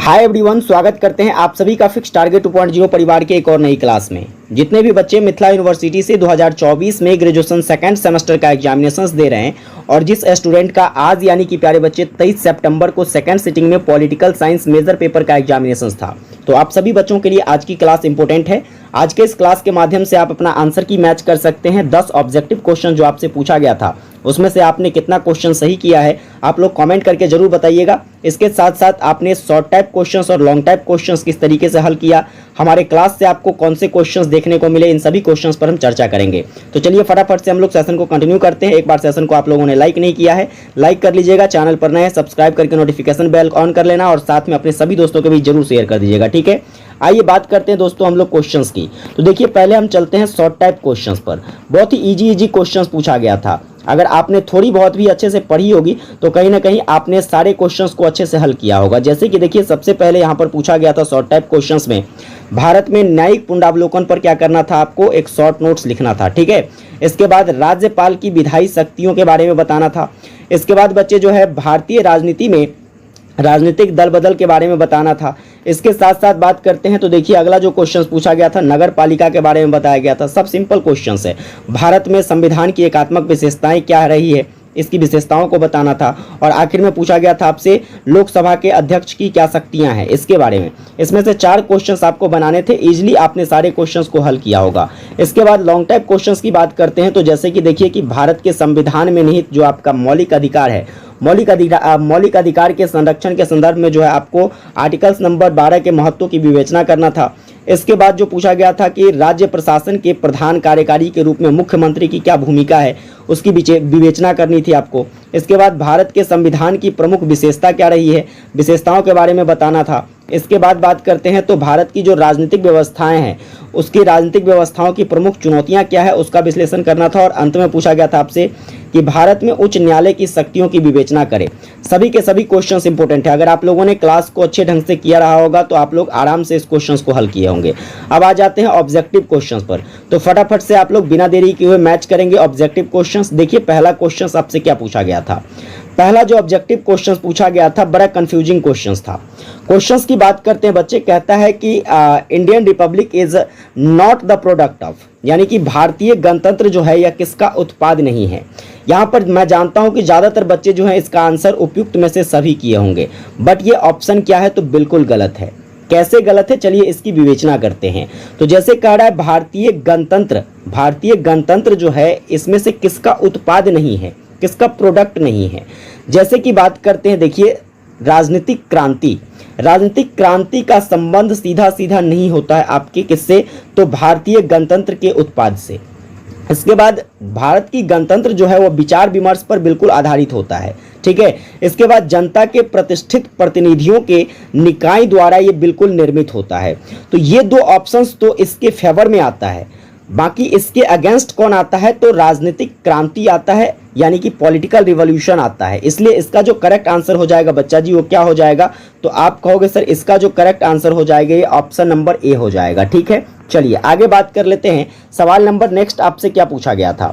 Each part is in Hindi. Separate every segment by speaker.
Speaker 1: हाय एवरीवन, स्वागत करते हैं आप सभी का फिक्स टारगेट 2.0 परिवार के एक और नई क्लास में। जितने भी बच्चे मिथिला यूनिवर्सिटी से 2024 में ग्रेजुएशन सेकंड सेमेस्टर का एग्जामिनेशंस दे रहे हैं और जिस स्टूडेंट का आज यानी कि प्यारे बच्चे 23 सितंबर को सेकंड सिटिंग में पॉलिटिकल साइंस मेजर पेपर का एग्जामिनेशंस था, तो आप सभी बच्चों के लिए आज की क्लास इंपॉर्टेंट है। आज के इस क्लास के माध्यम से आप अपना आंसर की मैच कर सकते हैं। 10 ऑब्जेक्टिव क्वेश्चन जो आपसे पूछा गया था उसमें से आपने कितना क्वेश्चन सही किया है आप लोग कमेंट करके जरूर बताइएगा। इसके साथ साथ आपने शॉर्ट टाइप क्वेश्चंस और लॉन्ग टाइप क्वेश्चंस किस तरीके से हल किया, हमारे क्लास से आपको कौन से क्वेश्चंस देखने को मिले, इन सभी क्वेश्चंस पर हम चर्चा करेंगे। तो चलिए फटाफट से हम लोग सेशन को कंटिन्यू करते हैं। एक बार सेशन को आप लोगों ने लाइक नहीं किया है, लाइक कर लीजिएगा। चैनल पर नए हैं सब्सक्राइब करके नोटिफिकेशन बेल ऑन कर लेना और साथ में अपने सभी दोस्तों के बीच जरूर शेयर कर दीजिएगा, ठीक है। आइए बात करते हैं दोस्तों हम लोग क्वेश्चंस की। तो देखिए पहले हम चलते हैं शॉर्ट टाइप क्वेश्चंस पर। बहुत ही इजी क्वेश्चंस पूछा गया था। अगर आपने थोड़ी बहुत भी अच्छे से पढ़ी होगी तो कहीं ना कहीं आपने सारे क्वेश्चंस को अच्छे से हल किया होगा। जैसे कि देखिए सबसे पहले यहाँ पर पूछा गया था शॉर्ट टाइप क्वेश्चंस में भारत में न्यायिक पुनरावलोकन पर क्या करना था, आपको एक शॉर्ट नोट्स लिखना था, ठीक है। इसके बाद राज्यपाल की विधायी शक्तियों के बारे में बताना था। इसके बाद बच्चे जो है भारतीय राजनीति में राजनीतिक दल बदल के बारे में बताना था। इसके साथ साथ बात करते हैं तो देखिए अगला जो क्वेश्चन पूछा गया था नगर पालिका के बारे में बताया गया था। सब सिंपल क्वेश्चंस है। भारत में संविधान की एकात्मक विशेषताएं क्या रही है, इसकी विशेषताओं को बताना था। और आखिर में पूछा गया था आपसे लोकसभा के अध्यक्ष की क्या शक्तियां हैं, इसके बारे में। इसमें से 4 क्वेश्चंस आपको बनाने थे। इजीली आपने सारे क्वेश्चंस को हल किया होगा। इसके बाद लॉन्ग टाइप क्वेश्चंस की बात करते हैं तो जैसे कि देखिए कि भारत के संविधान में निहित जो आपका मौलिक अधिकार है, मौलिक अधिकार के संरक्षण के संदर्भ में जो है आपको आर्टिकल्स नंबर 12 के महत्व की विवेचना करना था। इसके बाद जो पूछा गया था कि राज्य प्रशासन के प्रधान कार्यकारी के रूप में मुख्यमंत्री की क्या भूमिका है, उसकी विवेचना करनी थी आपको। इसके बाद भारत के संविधान की प्रमुख विशेषता क्या रही है, विशेषताओं के बारे में बताना था। इसके बाद बात करते हैं तो भारत की जो राजनीतिक व्यवस्थाएं हैं उसकी राजनीतिक व्यवस्थाओं की प्रमुख चुनौतियां क्या है उसका विश्लेषण करना था। और अंत में पूछा गया था आपसे कि भारत में उच्च न्यायालय की शक्तियों की विवेचना करें। सभी के सभी क्वेश्चंस इंपॉर्टेंट है। अगर आप लोगों ने क्लास को अच्छे ढंग से किया रहा होगा तो आप लोग आराम से इस क्वेश्चंस को हल किए होंगे। अब आ जाते हैं ऑब्जेक्टिव क्वेश्चंस पर। तो फटाफट से आप लोग बिना देरी किए हुए मैच करेंगे ऑब्जेक्टिव क्वेश्चंस। देखिए पहला क्वेश्चन आपसे क्या पूछा गया था। पहला जो ऑब्जेक्टिव क्वेश्चन पूछा गया था बड़ा कंफ्यूजिंग क्वेश्चन था। क्वेश्चंस की बात करते हैं बच्चे, कहता है कि Indian Republic is not the product of, यानी कि भारतीय गणतंत्र जो है यह किसका उत्पाद नहीं है। यहाँ पर मैं जानता हूँ कि ज़्यादातर बच्चे जो हैं इसका आंसर उपयुक्त में से सभी किए होंगे, बट ये ऑप्शन क्या है तो बिल्कुल गलत है। कैसे गलत है चलिए इसकी विवेचना करते हैं। तो जैसे कह रहा है भारतीय गणतंत्र जो है इसमें से किसका उत्पाद नहीं है, किसका प्रोडक्ट नहीं है। जैसे कि बात करते हैं देखिए राजनीतिक क्रांति का संबंध सीधा सीधा नहीं होता है आपके किससे, तो भारतीय गणतंत्र के उत्पाद से। इसके बाद भारत की गणतंत्र जो है वो विचार विमर्श पर बिल्कुल आधारित होता है, ठीक है। इसके बाद जनता के प्रतिष्ठित प्रतिनिधियों के निकाय द्वारा ये बिल्कुल निर्मित होता है। तो ये 2 ऑप्शंस तो इसके फेवर में आता है। बाकी इसके अगेंस्ट कौन आता है तो राजनीतिक क्रांति आता है, यानी कि पॉलिटिकल रिवॉल्यूशन आता है। इसलिए इसका जो करेक्ट आंसर हो जाएगा बच्चा जी वो क्या हो जाएगा, तो आप कहोगे सर इसका जो करेक्ट आंसर हो जाएगा ये ऑप्शन नंबर ए हो जाएगा, ठीक है। चलिए आगे बात कर लेते हैं। सवाल नंबर नेक्स्ट आपसे क्या पूछा गया था।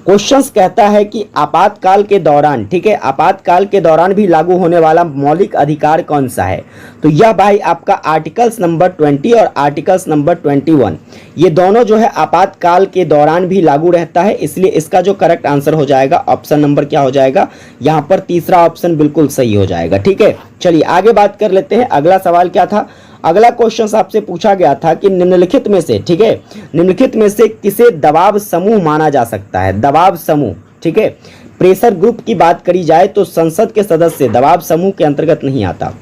Speaker 1: क्वेश्चंस कहता है कि आपातकाल के दौरान, ठीक है, आपातकाल के दौरान भी लागू होने वाला मौलिक अधिकार कौन सा है। तो यह भाई आपका आर्टिकल्स नंबर 20 और आर्टिकल्स नंबर 21 ये दोनों जो है आपातकाल के दौरान भी लागू रहता है। इसलिए इसका जो करेक्ट आंसर हो जाएगा ऑप्शन नंबर क्या हो जाएगा, यहाँ पर तीसरा ऑप्शन बिल्कुल सही हो जाएगा, ठीक है। चलिए आगे बात कर लेते हैं। अगला सवाल क्या था। अगला क्वेश्चन आपसे पूछा गया था कि निम्नलिखित में से, ठीक है, निम्नलिखित में से किसे दबाव समूह माना जा सकता है। दबाव समूह, ठीक है। प्रेशर ग्रुप की बात करी जाए तो संसद के सदस्य दबाव समूह के अंतर्गत नहीं आता।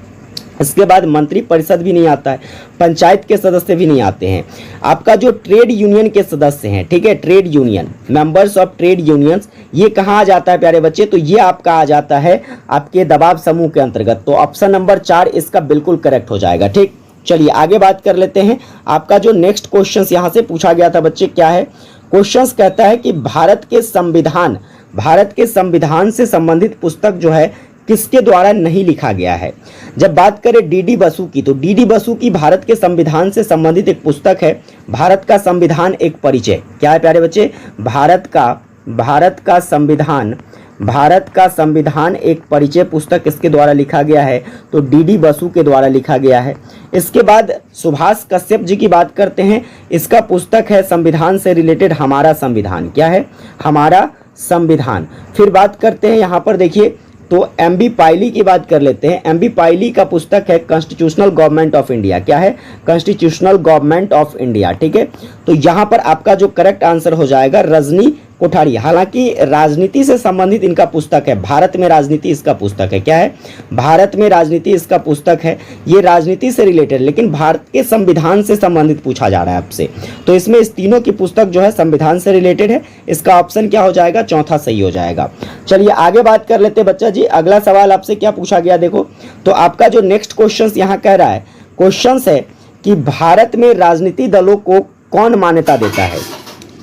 Speaker 1: इसके बाद मंत्री परिषद भी नहीं आता है, पंचायत के सदस्य भी नहीं आते हैं। आपका जो ट्रेड यूनियन के सदस्य हैं, ठीक है, trade union members of trade unions, ये कहाँ आ जाता है प्यारे बच्चे, तो ये आपका आ जाता है आपके दबाव समूह के अंतर्गत। तो ऑप्शन नंबर 4 इसका बिल्कुल करेक्ट हो जाएगा, ठीक। चलिए आगे बात कर लेते हैं। आपका जो नेक्स्ट क्वेश्चन यहाँ से पूछा गया था बच्चे क्या है। क्वेश्चन कहता है कि भारत के संविधान से संबंधित पुस्तक जो है किसके द्वारा नहीं लिखा गया है। जब बात करें डीडी बसु की, तो डीडी बसु की भारत के संविधान से संबंधित एक पुस्तक है भारत का संविधान एक परिचय। क्या है प्यारे बच्चे, भारत का संविधान भारत का संविधान एक परिचय पुस्तक किसके द्वारा लिखा गया है? तो डी बसु के द्वारा लिखा गया है। इसके बाद सुभाष कश्यप जी की बात करते हैं। इसका पुस्तक है संविधान से रिलेटेड हमारा संविधान। क्या है? हमारा संविधान। फिर बात करते हैं यहाँ पर देखिए तो एमबी पायली की बात कर लेते हैं। एमबी पायली का पुस्तक है कॉन्स्टिट्यूशनल गवर्नमेंट ऑफ इंडिया। क्या है? Constitutional government of India. ठीक है, तो यहाँ पर आपका जो करेक्ट आंसर हो जाएगा रजनी कोठारी। हालांकि राजनीति से संबंधित इनका पुस्तक है, भारत में राजनीति इसका पुस्तक है। क्या है? भारत में राजनीति इसका पुस्तक है। ये राजनीति से रिलेटेड लेकिन भारत के संविधान से संबंधित पूछा जा रहा है आपसे, तो इसमें इस तीनों की पुस्तक जो है संविधान से रिलेटेड है। इसका ऑप्शन क्या हो जाएगा? चौथा सही हो जाएगा। चलिए आगे बात कर लेते हैं बच्चा जी। अगला सवाल आपसे क्या पूछा गया देखो, तो आपका जो नेक्स्ट क्वेश्चन यहाँ कह रहा है, क्वेश्चन है कि भारत में राजनीतिक दलों को कौन मान्यता देता है?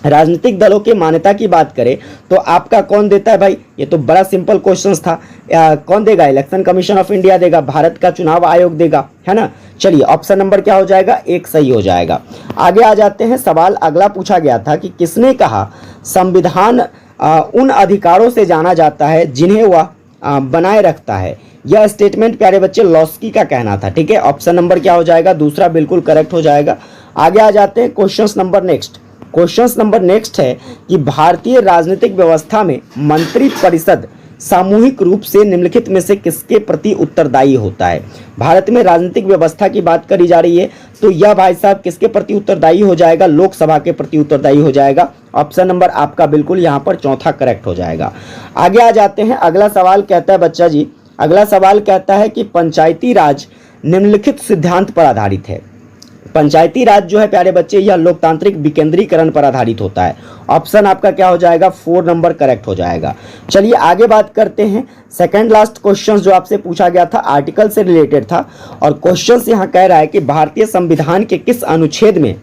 Speaker 1: राजनीतिक दलों की मान्यता की बात करें तो आपका कौन देता है भाई? ये तो बड़ा सिंपल क्वेश्चन था। कौन देगा? इलेक्शन कमीशन ऑफ इंडिया देगा, भारत का चुनाव आयोग देगा, है ना। चलिए ऑप्शन नंबर क्या हो जाएगा? एक सही हो जाएगा। आगे आ जाते हैं। सवाल अगला पूछा गया था कि किसने कहा संविधान उन अधिकारों से जाना जाता है जिन्हें वह बनाए रखता है? यह स्टेटमेंट प्यारे बच्चे लॉस्की का कहना था। ठीक है, ऑप्शन नंबर क्या हो जाएगा? दूसरा बिल्कुल करेक्ट हो जाएगा। आगे आ जाते हैं question number next. Question number next है कि भारतीय राजनीतिक व्यवस्था में मंत्री परिषद सामूहिक रूप से निम्नलिखित में से किसके प्रति उत्तरदायी होता है? भारत में राजनीतिक व्यवस्था की बात करी जा रही है, तो यह भाई साहब किसके प्रति उत्तरदायी हो जाएगा? लोकसभा के प्रति उत्तरदायी हो जाएगा। ऑप्शन नंबर आपका बिल्कुल यहाँ पर चौथा करेक्ट हो जाएगा। आगे आ जाते हैं। अगला सवाल कहता है बच्चा जी, अगला सवाल कहता है कि पंचायती राज निम्नलिखित सिद्धांत पर आधारित है। पंचायती राज जो है प्यारे बच्चे यह लोकतांत्रिक विकेंद्रीकरण पर आधारित होता है। ऑप्शन आपका क्या हो जाएगा? 4 नंबर करेक्ट हो जाएगा। चलिए आगे बात करते हैं। सेकंड लास्ट क्वेश्चन जो आपसे पूछा गया था आर्टिकल से रिलेटेड था, और क्वेश्चन यहाँ कह रहा है कि भारतीय संविधान के किस अनुच्छेद में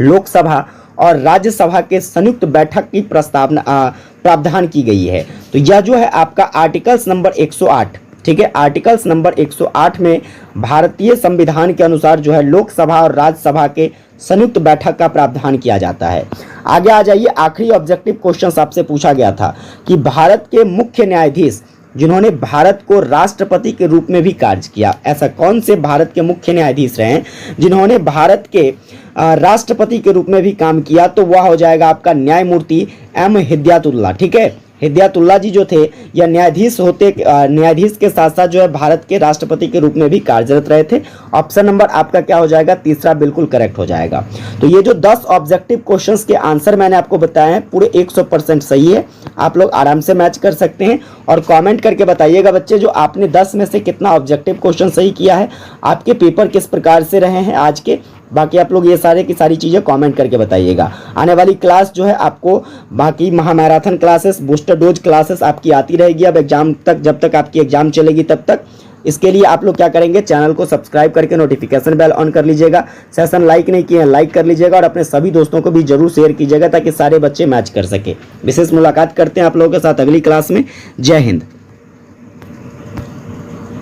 Speaker 1: लोकसभा और राज्यसभा के संयुक्त बैठक की प्रावधान की गई है? तो यह जो है आपका आर्टिकल्स नंबर 108। ठीक है, आर्टिकल्स नंबर 108 में भारतीय संविधान के अनुसार जो है लोकसभा और राज्यसभा के संयुक्त बैठक का प्रावधान किया जाता है। आगे आ जाइए। आखिरी ऑब्जेक्टिव क्वेश्चन आपसे पूछा गया था कि भारत के मुख्य न्यायाधीश जिन्होंने भारत को राष्ट्रपति के रूप में भी कार्य किया, ऐसा कौन से भारत के मुख्य न्यायाधीश रहे जिन्होंने भारत के राष्ट्रपति के रूप में भी काम किया? तो वह हो जाएगा आपका न्यायमूर्ति एम हिदायतुल्लाह। ठीक है, हिदायतुल्लाह जी जो थे यह न्यायाधीश होते, न्यायाधीश के साथ साथ जो है भारत के राष्ट्रपति के रूप में भी कार्यरत रहे थे। ऑप्शन नंबर आपका क्या हो जाएगा? तीसरा बिल्कुल करेक्ट हो जाएगा। तो ये जो 10 ऑब्जेक्टिव क्वेश्चंस के आंसर मैंने आपको बताए हैं पूरे 100% सही है। आप लोग आराम से मैच कर सकते हैं और कमेंट करके बताइएगा बच्चे जो आपने 10 में से कितना ऑब्जेक्टिव क्वेश्चन सही किया है, आपके पेपर किस प्रकार से रहे हैं आज के। बाकी आप लोग ये सारे की सारी चीज़ें कमेंट करके बताइएगा। आने वाली क्लास जो है आपको बाकी महामैराथन क्लासेस, बूस्टर डोज क्लासेस आपकी आती रहेगी अब एग्जाम तक, जब तक आपकी एग्जाम चलेगी तब तक। इसके लिए आप लोग क्या करेंगे? चैनल को सब्सक्राइब करके नोटिफिकेशन बेल ऑन कर लीजिएगा। सेशन लाइक नहीं किए हैं लाइक कर लीजिएगा और अपने सभी दोस्तों को भी जरूर शेयर कीजिएगा ताकि सारे बच्चे मैच कर सके। विशेष मुलाकात करते हैं आप लोगों के साथ अगली क्लास में। जय हिंद।